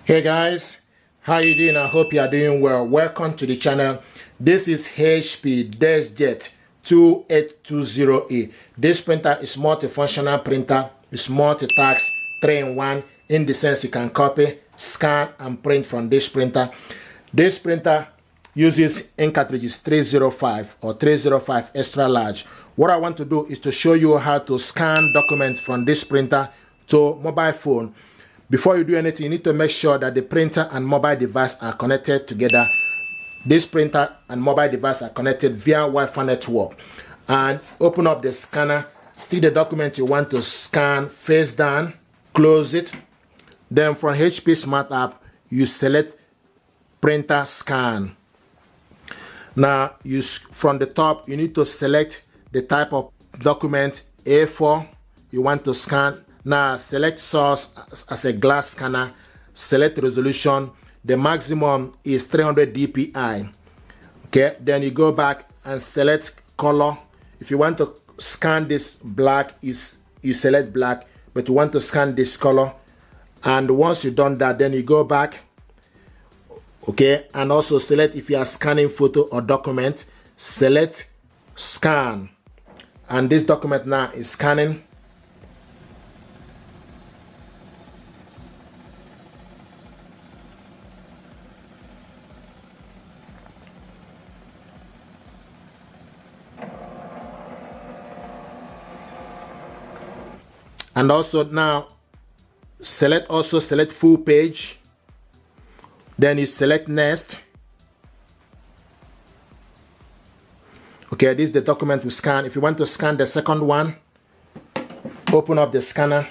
Hey guys, how you doing? I hope you are doing well. Welcome to the channel. This is HP Deskjet 2820e. This printer is multifunctional printer. It's multi-task, 3-in-1, in the sense you can copy, scan and print from this printer. This printer uses ink cartridges 305 or 305 extra large. What I want to do is to show you how to scan documents from this printer to mobile phone. Before you do anything, you need to make sure that the printer and mobile device are connected together. This printer and mobile device are connected via Wi-Fi network. And open up the scanner, stick the document you want to scan face down, close it. Then from HP Smart App, you select printer scan. Now, from the top, you need to select the type of document A4 you want to scan. Now select source as a glass scanner, select resolution. The maximum is 300 dpi. Okay, then you go back and select color. If you want to scan this black, you select black, but you want to scan this color. And once you've done that, then you go back, okay, and also select if you are scanning photo or document, select scan. And this document now is scanning. And also now select full page. Then you select next. Okay, this is the document we scan. If you want to scan the second one, open up the scanner,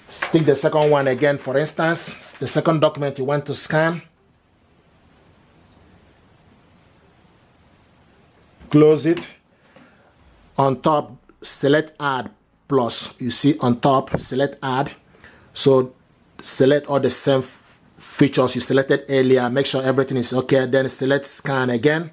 stick the second one again. For instance, the second document you want to scan, close it. On top, select add plus. You see on top, select add. So select all the same features you selected earlier. Make sure everything is okay. Then select scan again.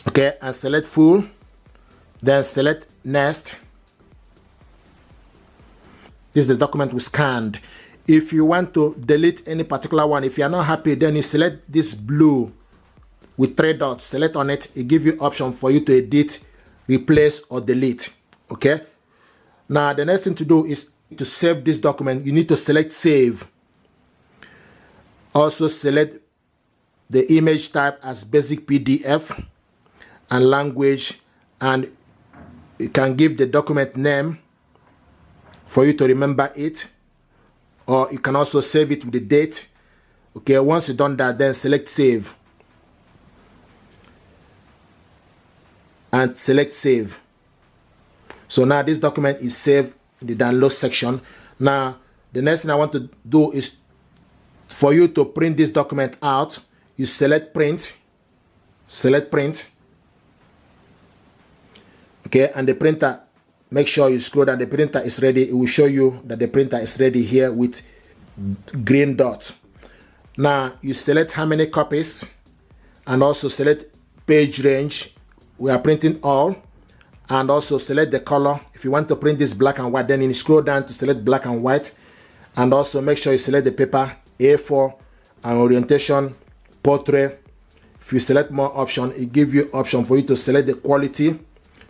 Okay, and select full. Then select next. This is the document we scanned. If you want to delete any particular one, if you are not happy, then you select this blue with 3 dots. Select on it. It gives you option for you to edit, replace, or delete. Okay. Now the next thing to do is to save this document. You need to select save. Also select the image type as basic PDF and language, and you can give the document name for you to remember it, or you can also save it with the date. Okay, once you've done that, then select save and select save. So now this document is saved in the download section. Now the next thing I want to do is for you to print this document out. You select print, okay, and the printer, make sure you scroll down. The printer is ready. It will show you that the printer is ready here with green dot. Now you select how many copies and also select page range. We are printing all, and also select the color. If you want to print this black and white, then you scroll down to select black and white, and also make sure you select the paper A4 and orientation portrait. If you select more option, it gives you option for you to select the quality.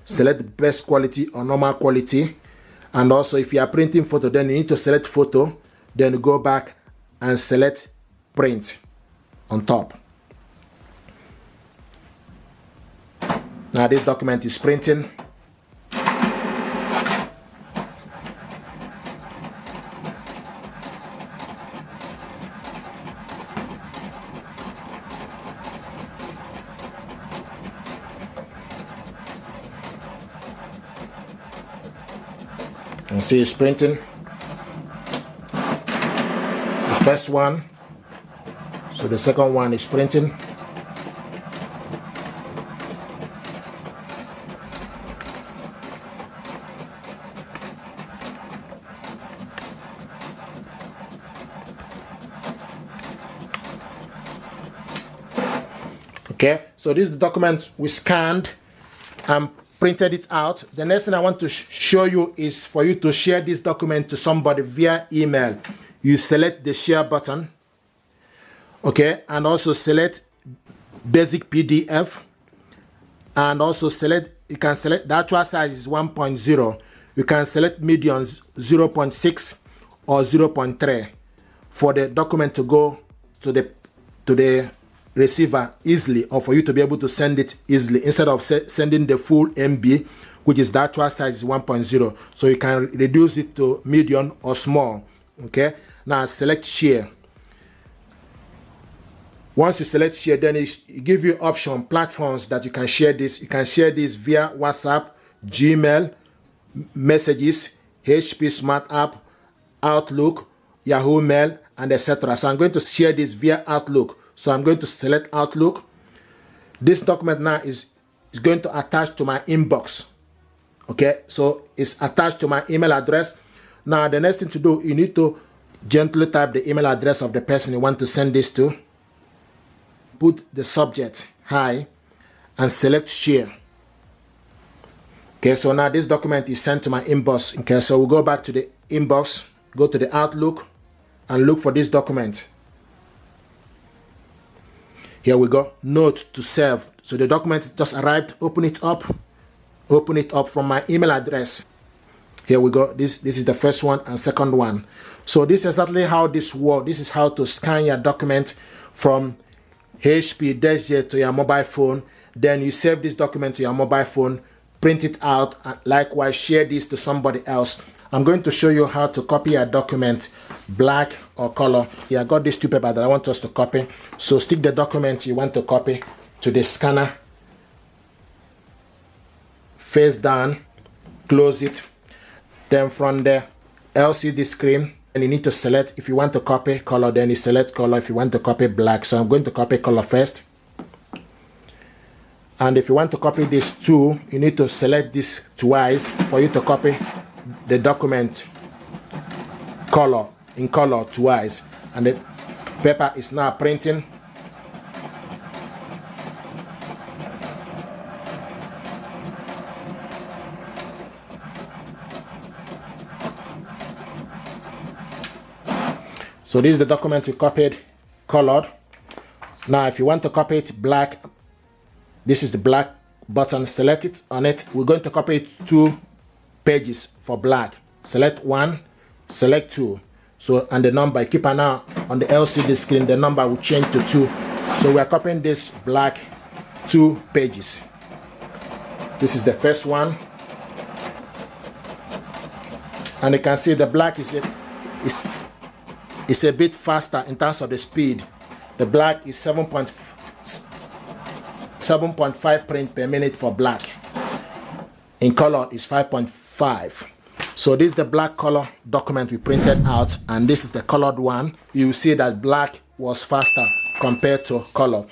Select the best quality or normal quality. And also if you are printing photo, then you need to select photo, then go back and select print on top. Now this document is printing. And see it's printing. The first one. So the second one is printing. Okay, so this is the document we scanned and printed it out. The next thing I want to show you is for you to share this document to somebody via email. You select the share button, okay, and also select basic PDF, and also you can select the actual size is 1.0. You can select medium 0.6 or 0.3 for the document to go to the receiver easily, or for you to be able to send it easily instead of sending the full MB, which is the actual size is 1.0. So you can reduce it to medium or small. Okay, now select share. Once you select share, then it give you option platforms that you can share this. You can share this via WhatsApp, Gmail, Messages, HP Smart App, Outlook, Yahoo Mail, and etc. So I'm going to share this via Outlook. So I'm going to select Outlook. This document now is going to attach to my inbox. Okay, so it's attached to my email address. Now the next thing to do, you need to gently type the email address of the person you want to send this to. Put the subject hi and select share. Okay, so now this document is sent to my inbox. Okay, so we'll go back to the inbox, go to the Outlook, and look for this document. Here we go. Note to self. So the document just arrived. Open it up from my email address. Here we go. This is the first one and second one. So this is exactly how this works. This is how to scan your document from HP Deskjet to your mobile phone. Then you save this document to your mobile phone, print it out, and likewise share this to somebody else. I'm going to show you how to copy a document, black or color. Here I got this two paper that I want us to copy. So stick the document you want to copy to the scanner, face down, close it. Then from the LCD screen, and you need to select if you want to copy color, then you select color if you want to copy black. So I'm going to copy color first. And if you want to copy this too, you need to select this twice for you to copy the document color in color twice. And the paper is now printing. So this is the document we copied, colored. Now if you want to copy it black, this is the black button, select it on it. We're going to copy it 2 pages for black. Select 1, select 2. So, and the number, keep an eye on the LCD screen, the number will change to 2. So we're copying this black 2 pages. This is the first one. And you can see the black is a bit faster in terms of the speed. The black is 7.5 print per minute for black. In color is 5.5. So this is the black color document we printed out, and this is the colored one. You see that black was faster compared to color.